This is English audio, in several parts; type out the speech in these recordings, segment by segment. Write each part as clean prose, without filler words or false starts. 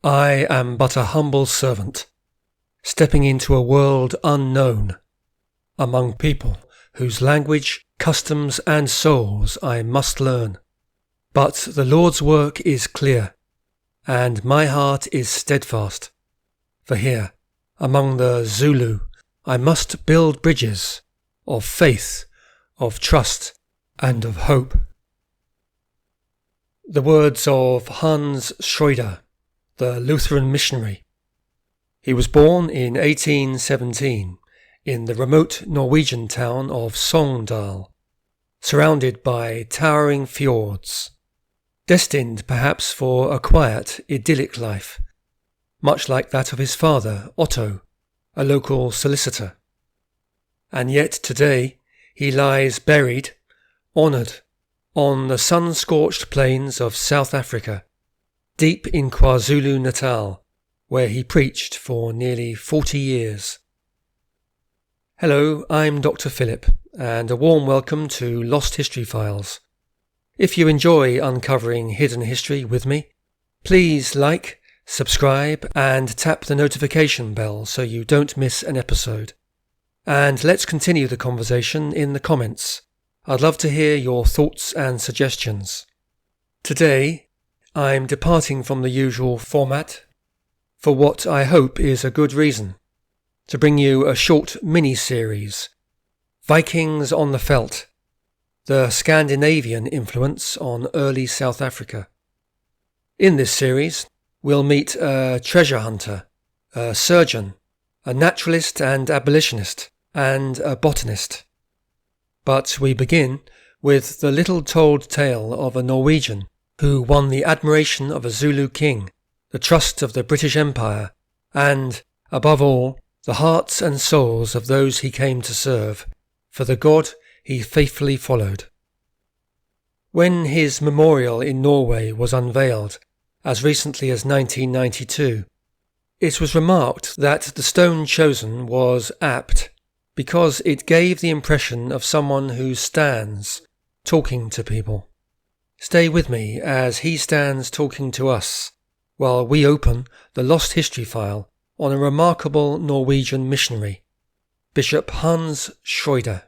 I am but a humble servant, stepping into a world unknown, among people whose language, customs and souls I must learn. But the Lord's work is clear, and my heart is steadfast. For here, among the Zulu, I must build bridges of faith, of trust and of hope. The words of Hans Schreuder, the Lutheran missionary. He was born in 1817 in the remote Norwegian town of Sogndal, surrounded by towering fjords, destined perhaps for a quiet, idyllic life, much like that of his father, Otto, a local solicitor. And yet today he lies buried, honoured, on the sun-scorched plains of South Africa, deep in Natal, where he preached for nearly 40 years. Hello, I'm Dr. Philip, and a warm welcome to Lost History Files. If you enjoy uncovering hidden history with me, please like, subscribe, and tap the notification bell so you don't miss an episode. And let's continue the conversation in the comments. I'd love to hear your thoughts and suggestions. Today, I'm departing from the usual format for what I hope is a good reason, to bring you a short mini-series, Vikings On The Veldt, the Scandinavian influence on early South Africa. In this series, we'll meet a treasure hunter, a surgeon, a naturalist and abolitionist, and a botanist. But we begin with the little-told tale of a Norwegian who won the admiration of a Zulu king, the trust of the British Empire, and, above all, the hearts and souls of those he came to serve, for the God he faithfully followed. When his memorial in Norway was unveiled, as recently as 1992, it was remarked that the stone chosen was apt, because it gave the impression of someone who stands, talking to people. Stay with me as he stands talking to us, while we open the Lost History File on a remarkable Norwegian missionary, Bishop Hans Schreuder.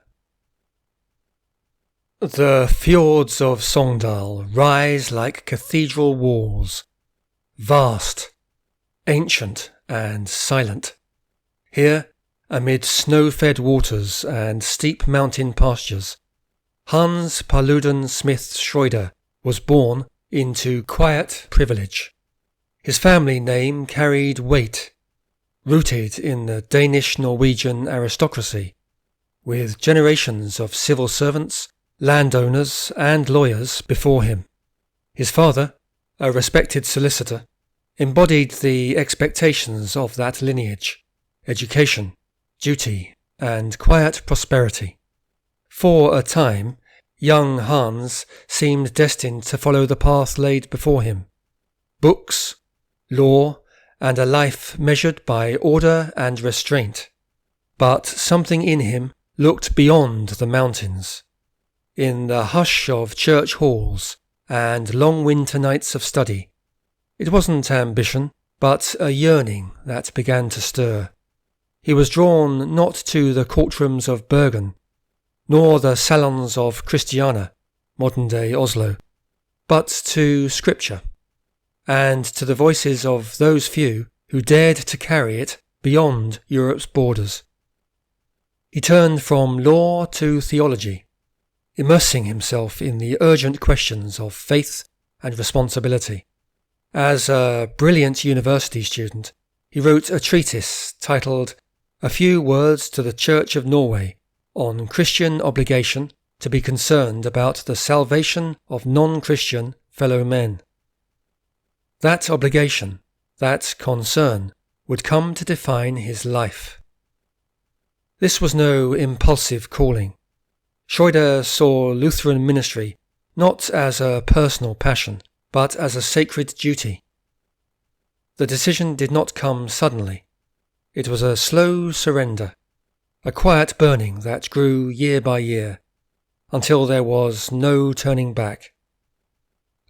The fjords of Sogndal rise like cathedral walls, vast, ancient and silent. Here, amid snow-fed waters and steep mountain pastures, Hans Paludan Smith Schreuder was born into quiet privilege. His family name carried weight, rooted in the Danish-Norwegian aristocracy, with generations of civil servants, landowners and lawyers before him. His father, a respected solicitor, embodied the expectations of that lineage: education, duty, and quiet prosperity. For a time, young Hans seemed destined to follow the path laid before him: books, law, and a life measured by order and restraint. But something in him looked beyond the mountains. In the hush of church halls and long winter nights of study, it wasn't ambition, but a yearning that began to stir. He was drawn not to the courtrooms of Bergen, nor the salons of Christiania, modern-day Oslo, but to Scripture, and to the voices of those few who dared to carry it beyond Europe's borders. He turned from law to theology, immersing himself in the urgent questions of faith and responsibility. As a brilliant university student, he wrote a treatise titled A Few Words to the Church of Norway on Christian obligation to be concerned about the salvation of non-Christian fellow men. That obligation, that concern, would come to define his life. This was no impulsive calling. Schreuder saw Lutheran ministry not as a personal passion, but as a sacred duty. The decision did not come suddenly. It was a slow surrender, a quiet burning that grew year by year, until there was no turning back.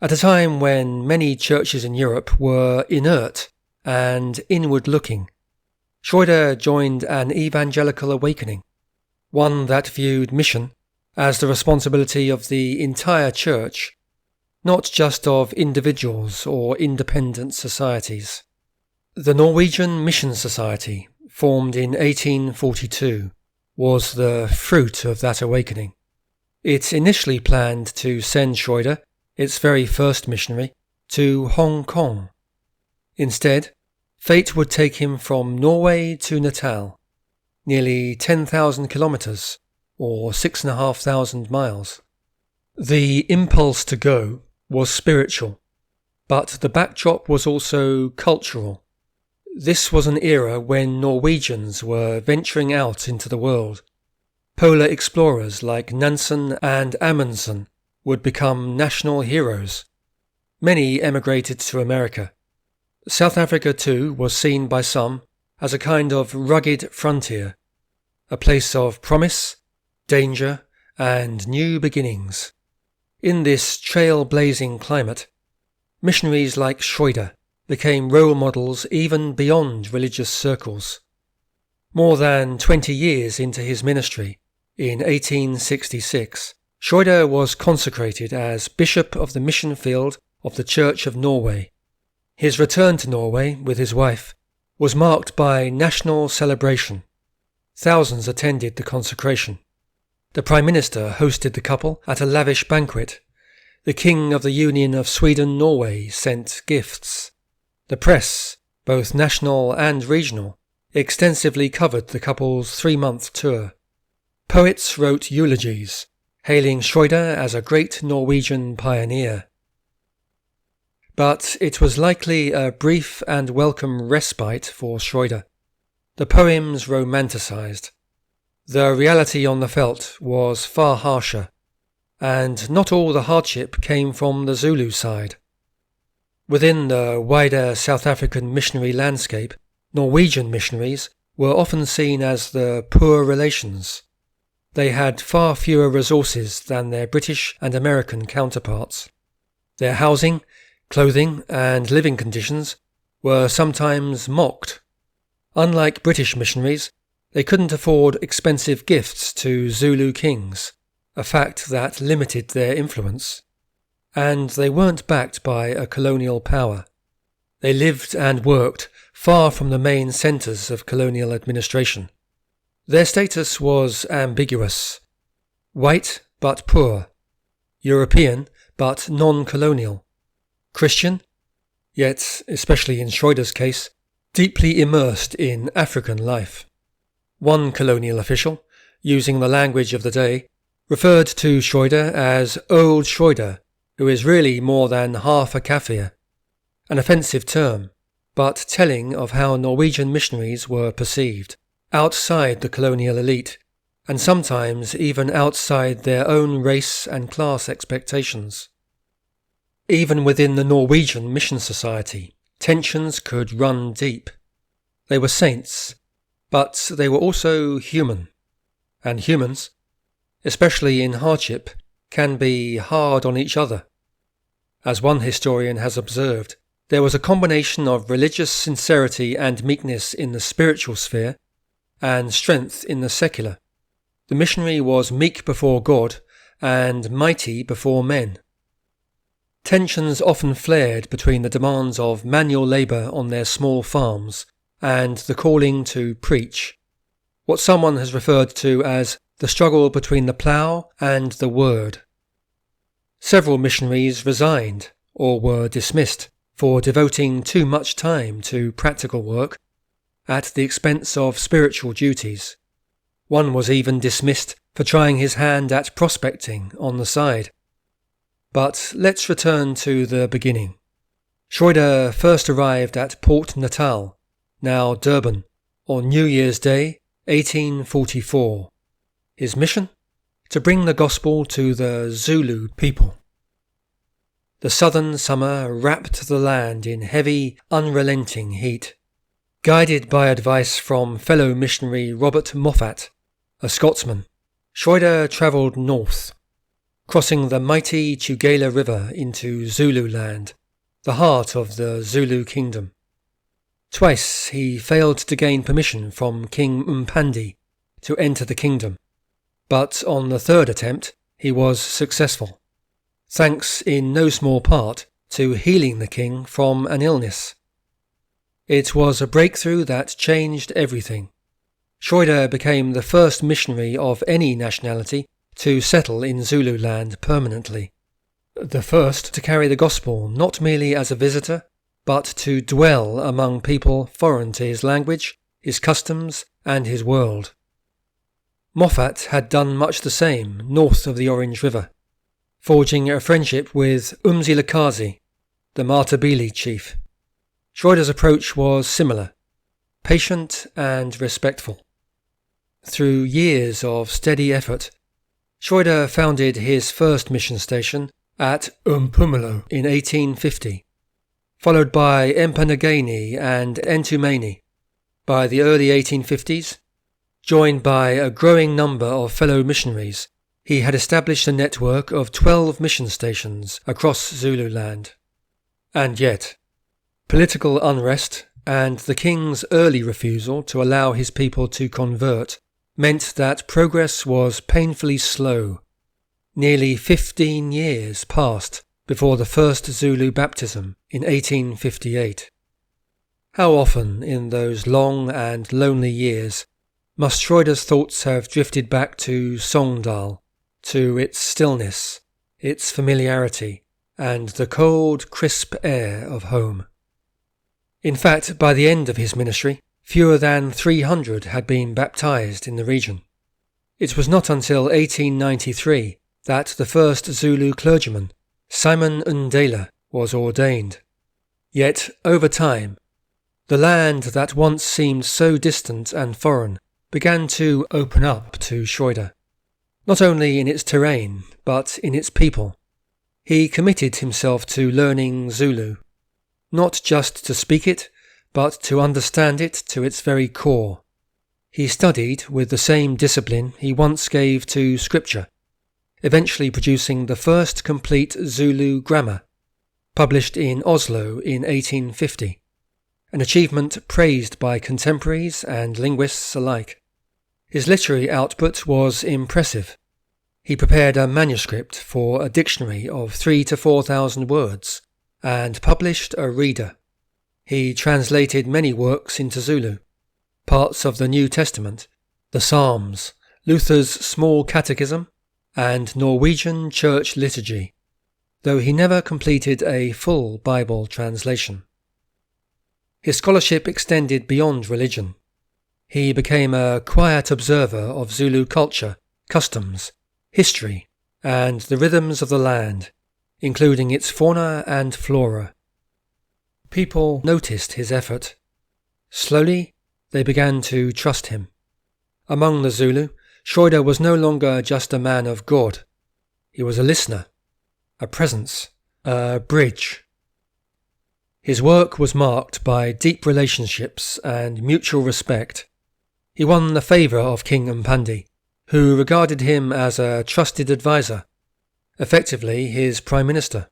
At a time when many churches in Europe were inert and inward-looking, Schreuder joined an evangelical awakening, one that viewed mission as the responsibility of the entire church, not just of individuals or independent societies. The Norwegian Mission Society, formed in 1842, was the fruit of that awakening. It initially planned to send Schreuder, its very first missionary, to Hong Kong. Instead, fate would take him from Norway to Natal, nearly 10,000 kilometres, or 6,500 miles. The impulse to go was spiritual, but the backdrop was also cultural. This was an era when Norwegians were venturing out into the world. Polar explorers like Nansen and Amundsen would become national heroes. Many emigrated to America. South Africa too was seen by some as a kind of rugged frontier, a place of promise, danger, and new beginnings. In this trail-blazing climate, missionaries like Schreuder became role models even beyond religious circles. More than 20 years into his ministry, in 1866, Schreuder was consecrated as Bishop of the Mission Field of the Church of Norway. His return to Norway with his wife was marked by national celebration. Thousands attended the consecration. The Prime Minister hosted the couple at a lavish banquet. The King of the Union of Sweden-Norway sent gifts. The press, both national and regional, extensively covered the couple's 3-month tour. Poets wrote eulogies, hailing Schreuder as a great Norwegian pioneer. But it was likely a brief and welcome respite for Schreuder. The poems romanticised. The reality on the veldt was far harsher, and not all the hardship came from the Zulu side. Within the wider South African missionary landscape, Norwegian missionaries were often seen as the poor relations. They had far fewer resources than their British and American counterparts. Their housing, clothing, and living conditions were sometimes mocked. Unlike British missionaries, they couldn't afford expensive gifts to Zulu kings, a fact that limited their influence. And they weren't backed by a colonial power. They lived and worked far from the main centres of colonial administration. Their status was ambiguous. White but poor. European but non-colonial. Christian, yet, especially in Schreuder's case, deeply immersed in African life. One colonial official, using the language of the day, referred to Schreuder as Old Schreuder, who is really more than half a Kaffir, an offensive term, but telling of how Norwegian missionaries were perceived, outside the colonial elite, and sometimes even outside their own race and class expectations. Even within the Norwegian Mission Society, tensions could run deep. They were saints, but they were also human, and humans, especially in hardship, can be hard on each other. As one historian has observed, there was a combination of religious sincerity and meekness in the spiritual sphere, and strength in the secular. The missionary was meek before God and mighty before men. Tensions often flared between the demands of manual labour on their small farms and the calling to preach, what someone has referred to as the struggle between the plough and the word. Several missionaries resigned or were dismissed for devoting too much time to practical work at the expense of spiritual duties. One was even dismissed for trying his hand at prospecting on the side. But let's return to the beginning. Schreuder first arrived at Port Natal, now Durban, on New Year's Day, 1844. His mission? To bring the gospel to the Zulu people. The southern summer wrapped the land in heavy, unrelenting heat. Guided by advice from fellow missionary Robert Moffat, a Scotsman, Schreuder travelled north, crossing the mighty Tugela River into Zululand, the heart of the Zulu kingdom. Twice he failed to gain permission from King Mpandi to enter the kingdom, but on the third attempt he was successful, thanks in no small part to healing the king from an illness. It was a breakthrough that changed everything. Schreuder became the first missionary of any nationality to settle in Zululand permanently, the first to carry the gospel not merely as a visitor, but to dwell among people foreign to his language, his customs, and his world. Moffat had done much the same north of the Orange River, forging a friendship with Umzilikazi, the Matabele chief. Schreuder's approach was similar, patient and respectful. Through years of steady effort, Schreuder founded his first mission station at Umphumelo in 1850, followed by Empanageni and Entumeni by the early 1850s. Joined by a growing number of fellow missionaries, he had established a network of 12 mission stations across Zululand. And yet, political unrest and the king's early refusal to allow his people to convert meant that progress was painfully slow. Nearly 15 years passed before the first Zulu baptism in 1858. How often in those long and lonely years must Schreuder's thoughts have drifted back to Songdal, to its stillness, its familiarity, and the cold, crisp air of home. In fact, by the end of his ministry, fewer than 300 had been baptized in the region. It was not until 1893 that the first Zulu clergyman, Simon Ndela, was ordained. Yet, over time, the land that once seemed so distant and foreign began to open up to Schreuder, not only in its terrain, but in its people. He committed himself to learning Zulu, not just to speak it, but to understand it to its very core. He studied with the same discipline he once gave to scripture, eventually producing the first complete Zulu grammar, published in Oslo in 1850, an achievement praised by contemporaries and linguists alike. His literary output was impressive. He prepared a manuscript for a dictionary of 3,000 to 4,000 words and published a reader. He translated many works into Zulu, parts of the New Testament, the Psalms, Luther's Small Catechism, and Norwegian Church Liturgy, though he never completed a full Bible translation. His scholarship extended beyond religion. He became a quiet observer of Zulu culture, customs, history, and the rhythms of the land, including its fauna and flora. People noticed his effort. Slowly, they began to trust him. Among the Zulu, Schreuder was no longer just a man of God. He was a listener, a presence, a bridge. His work was marked by deep relationships and mutual respect. He won the favour of King Mpandi, who regarded him as a trusted advisor, effectively his prime minister.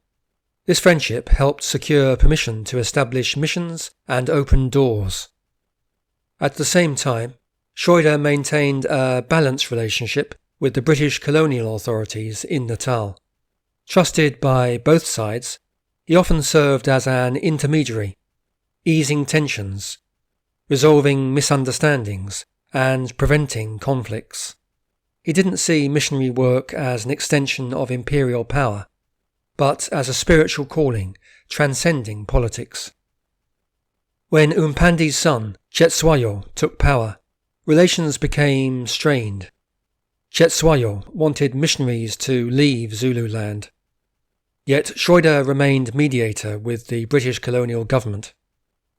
This friendship helped secure permission to establish missions and open doors. At the same time, Schreuder maintained a balanced relationship with the British colonial authorities in Natal. Trusted by both sides, he often served as an intermediary, easing tensions, resolving misunderstandings, and preventing conflicts. He didn't see missionary work as an extension of imperial power, but as a spiritual calling transcending politics. When Umpandi's son, Cetshwayo, took power, relations became strained. Cetshwayo wanted missionaries to leave Zululand. Yet Schreuder remained mediator with the British colonial government.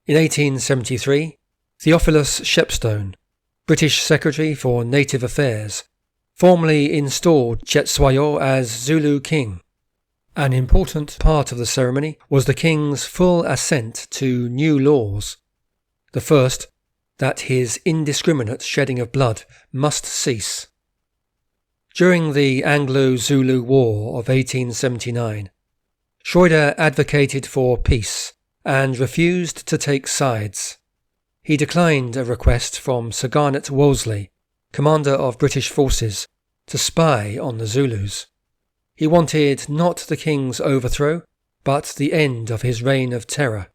In 1873, Theophilus Shepstone, British Secretary for Native Affairs, formally installed Cetshwayo as Zulu king. An important part of the ceremony was the king's full assent to new laws. The first, that his indiscriminate shedding of blood must cease. During the Anglo-Zulu War of 1879, Schreuder advocated for peace and refused to take sides. he declined a request from Sir Garnet Wolseley, commander of British forces, to spy on the Zulus. He wanted not the king's overthrow, but the end of his reign of terror.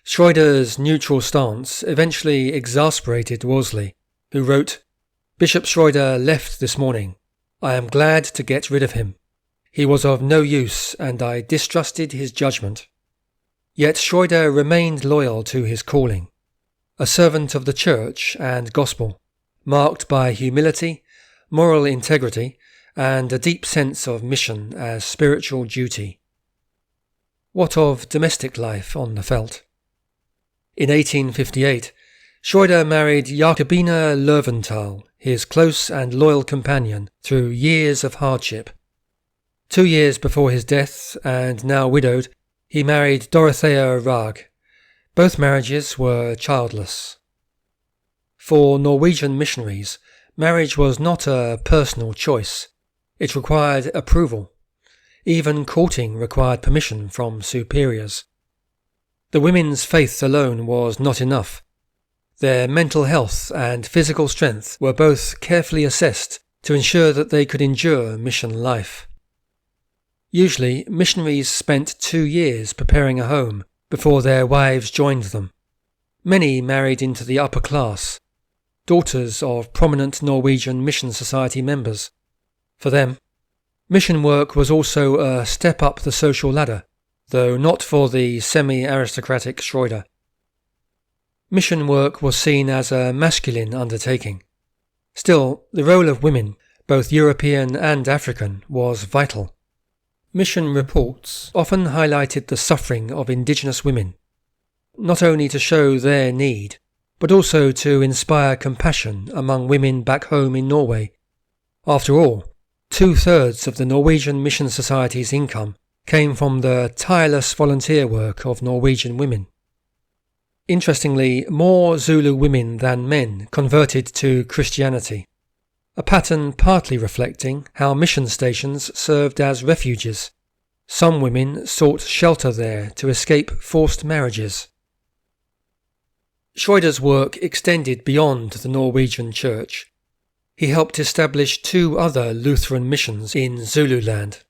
Schreuder's neutral stance eventually exasperated Wolseley, who wrote, "Bishop Schreuder left this morning. I am glad to get rid of him. He was of no use, and I distrusted his judgment." Yet Schreuder remained loyal to his calling, a servant of the Church and Gospel, marked by humility, moral integrity, and a deep sense of mission as spiritual duty. What of domestic life on the veldt? In 1858, Schreuder married Jacobina Löwenthal, his close and loyal companion through years of hardship. 2 years before his death, and now widowed, he married Dorothea Rag. Both marriages were childless. For Norwegian missionaries, marriage was not a personal choice. It required approval. Even courting required permission from superiors. The women's faith alone was not enough. Their mental health and physical strength were both carefully assessed to ensure that they could endure mission life. Usually, missionaries spent 2 years preparing a home before their wives joined them. Many married into the upper class, daughters of prominent Norwegian Mission Society members. For them, mission work was also a step up the social ladder, though not for the semi-aristocratic Schreuder. Mission work was seen as a masculine undertaking. Still, the role of women, both European and African, was vital. Mission reports often highlighted the suffering of indigenous women, not only to show their need, but also to inspire compassion among women back home in Norway. After all, 2/3 of the Norwegian Mission Society's income came from the tireless volunteer work of Norwegian women. Interestingly, more Zulu women than men converted to Christianity, a pattern partly reflecting how mission stations served as refuges. Some women sought shelter there to escape forced marriages. Schreuder's work extended beyond the Norwegian Church. He helped establish 2 other Lutheran missions in Zululand,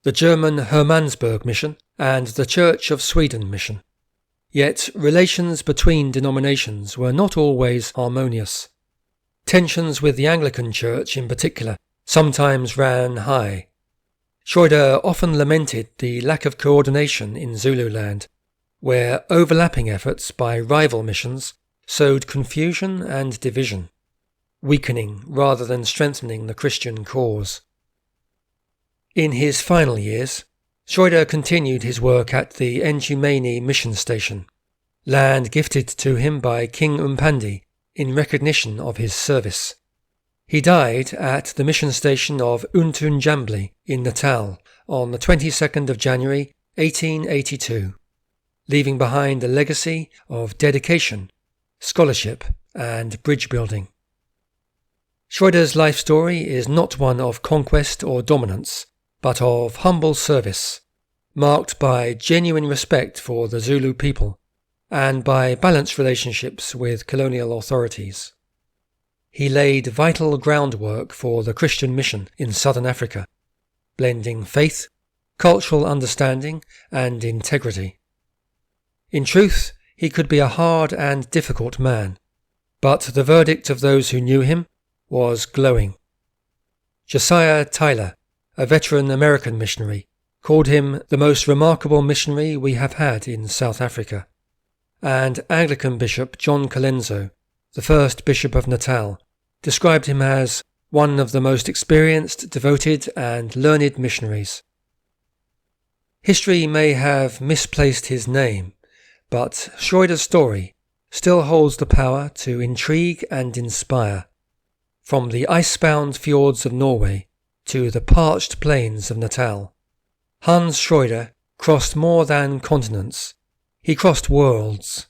the German Hermannsburg Mission and the Church of Sweden Mission. Yet relations between denominations were not always harmonious. Tensions with the Anglican Church in particular sometimes ran high. Schreuder often lamented the lack of coordination in Zululand, where overlapping efforts by rival missions sowed confusion and division, weakening rather than strengthening the Christian cause. In his final years, Schreuder continued his work at the Njumeni mission station, land gifted to him by King Umpandi in recognition of his service. He died at the mission station of Untunjambli in Natal on the 22nd of January 1882, leaving behind a legacy of dedication, scholarship and bridge building. Schreuder's life story is not one of conquest or dominance, but of humble service, marked by genuine respect for the Zulu people and by balanced relationships with colonial authorities. He laid vital groundwork for the Christian mission in southern Africa, blending faith, cultural understanding and integrity. In truth, he could be a hard and difficult man, but the verdict of those who knew him was glowing. Josiah Tyler, a veteran American missionary, called him the most remarkable missionary we have had in South Africa, and Anglican Bishop John Colenso, the first Bishop of Natal, described him as one of the most experienced, devoted and learned missionaries. History may have misplaced his name, but Schreuder's story still holds the power to intrigue and inspire. From the ice-bound fjords of Norway to the parched plains of Natal, Hans Schreuder crossed more than continents. He crossed worlds,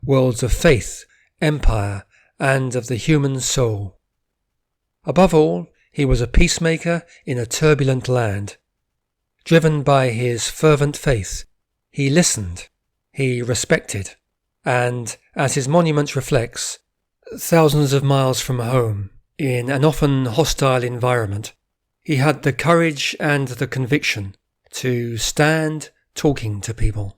worlds of faith, empire, and of the human soul. Above all, he was a peacemaker in a turbulent land. Driven by his fervent faith, he listened, he respected, And, as his monument reflects, thousands of miles from home, in an often hostile environment, he had the courage and the conviction to stand talking to people.